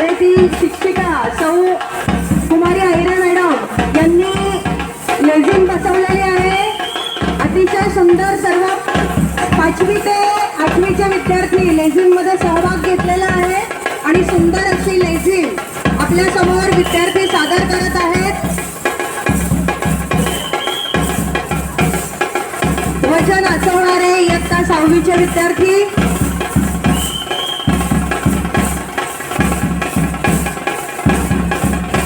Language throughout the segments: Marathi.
शाळेतील शिक्षिका सौ कुमारी आयरा मॅडम यांनी लेझिम बसवलेली आहे। अतिशय सुंदर सर्व 5वी ते 8वीचे विद्यार्थी लेझिम मध्ये सहभाग घेतलेला आहे आणि सुंदर अशी लेझिम आपल्या समोर विद्यार्थी सादर करत आहेत। ध्वज नाचवणारे इयत्ता 6वीचे विद्यार्थी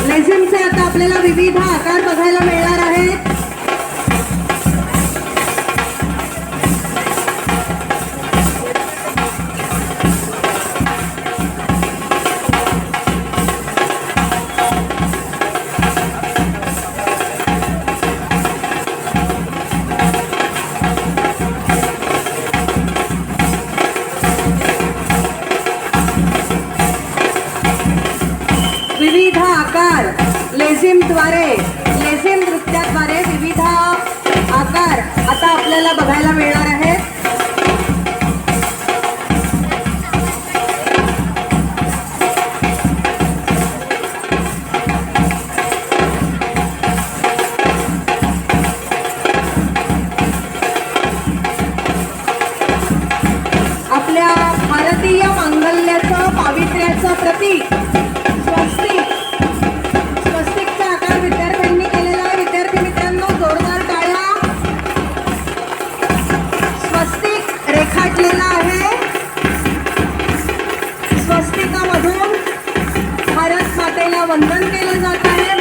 लेझिमचे आता आपल्याला विविध आकार बघायला मिळणार आहेत। विविध आकार लेझिमद्वारे लेझिम नृत्याद्वारे विविध आकार आता आपल्याला बघायला मिळणार आहेत। आपल्या भारतीय मांगल्याचं पावित्र्याचं प्रतीक स्वस्तिकचा आकार विद्यार्थ्यांनी केलेला आहे। विद्यार्थी मित्रांनो जोरदार टाळ्या। स्वस्तिक रेखाटलेला आहे। स्वस्तिकामधून भारत मातेला वंदन केलं जात आहे।